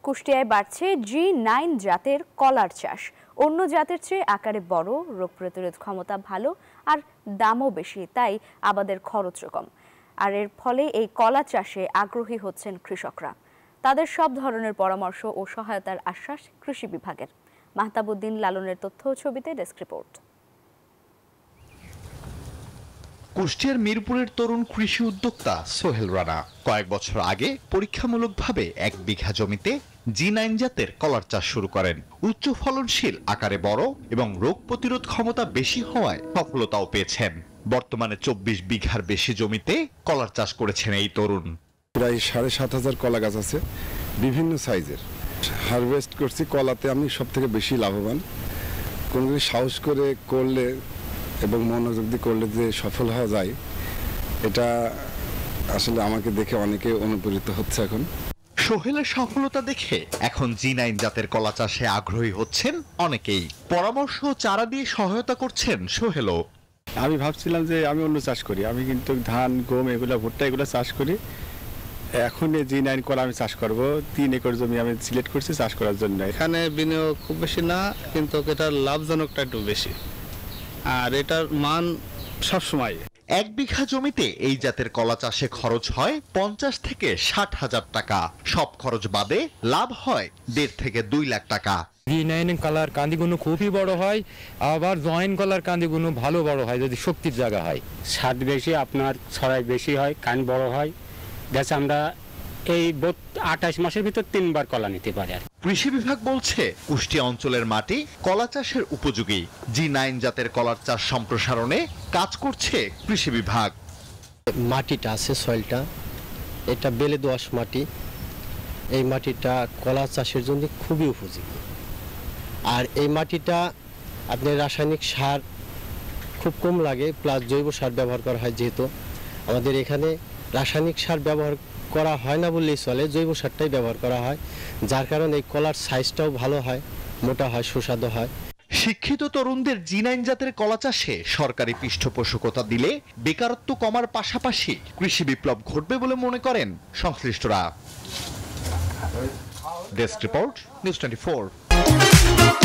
কুষ্টিয়ায় বাড়ছে G9 জাতের কলার চাষ। অন্য জাতের চেয়ে আকারে বড়, রোগ প্রতিরোধ ক্ষমতা ভালো আর দামও বেশি, তাই আবাদের খরচও কম। আর এর ফলে এই কলা চাষে আগ্রহী হচ্ছেন কৃষকরা। তাদের সব ধরনের পরামর্শ ও সহায়তার আশ্বাস কৃষি বিভাগের। মাহতাবুদ্দিন লালনের তথ্য ও ছবিতে ডেস্ক রিপোর্ট। কুষ্টিয়ার মিরপুরের তরুণ কৃষি উদ্যোক্তা সোহেল রানা কয়েক বছর আগে পরীক্ষামূলকভাবে 1 বিঘা জমিতে G9 জাতের কলার চাষ শুরু করেন। উচ্চ ফলনশীল, আকারে বড় এবং রোগ প্রতিরোধ ক্ষমতা বেশি হওয়ায় সফলতাও পেয়েছেন। বর্তমানে 24 বিঘার বেশি জমিতে কলার চাষ করেছেন এই তরুণ। প্রায় 7,500 কলা গাছ আছে, বিভিন্ন সাইজের। হারভেস্ট করছি কলাতে আমি সব থেকে বেশি লাভবান। কোনোদিন সাহস করে করলে এবং মনোযোগ দিয়ে করলে যে সফল হওয়া যায়, এটা আসলে আমাকে দেখে অনেকে অনুপ্রাণিত হচ্ছে। এখন সোহেলের সফলতা দেখে এখন G9 জাতের কলা চাষে আগ্রহী হচ্ছেন অনেকেই। পরামর্শ ও চারা দিয়ে সহায়তা করছেন সোহেলও। আমি ভাবছিলাম যে আমি অন্য চাষ করি, আমি কিন্তু ধান, গম, এগুলো ভুট্টা এগুলো চাষ করি। এখন G9 কলা আমি চাষ করব। 3 একর জমি আমি সিলেক্ট করছি চাষ করার জন্য। এখানে বিনিয়োগ খুব বেশি না, কিন্তু এটার লাভজনকটা একটু বেশি, আর এটার মান সবসময়। 1 বিঘা জমিতে এই জাতের কলা চাষে খরচ হয় 50 থেকে 60,000 টাকা। সব খরচ বাদে লাভ হয় 1.5 থেকে 2 লাখ টাকা। G9 কলার কান্দিগুলো খুবই বড় হয়, আবার জয়েন্ট কলার কান্দিগুলো ভালো বড় হয় যদি শক্তির জায়গা হয়। স্বাদ বেশি, আপনার ছড়াই বেশি হয়, কান বড় হয়। দেখছি আমরা এই 28 মাসের ভিতর 3 বার কলা নিতে পারি। কৃষি বিভাগ বলছে কুষ্টিয়া অঞ্চলের মাটি কলা চাষের উপযোগী। G9 জাতের কলার চাষ সম্প্রসারণে কাজ করছে কৃষি বিভাগ। মাটিটা আছে, সয়েলটা এটা বেলে দোআঁশ মাটি। এই মাটিটা কলা চাষের জন্য খুবই উপযোগী। আর এই মাটিটা আপনার রাসায়নিক সার খুব কম লাগে, প্লাস জৈব সার ব্যবহার করা হয়। যেহেতু আমাদের এখানে রাসায়নিক সার ব্যবহার করা হয় না বললেই চলে, জৈব সারটাই ব্যবহার করা হয়, যার কারণে এই কলার সাইজটাও ভালো হয়, মোটা হয়, সুস্বাদু হয়। শিক্ষিত তরুণদের G9 জাতের কলা চাষে সরকারি পৃষ্ঠপোষকতা দিলে বেকারত্ব কমার পাশাপাশি কৃষি বিপ্লব ঘটবে বলে মনে করেন সংশ্লিষ্টরা। Desk report, news 24।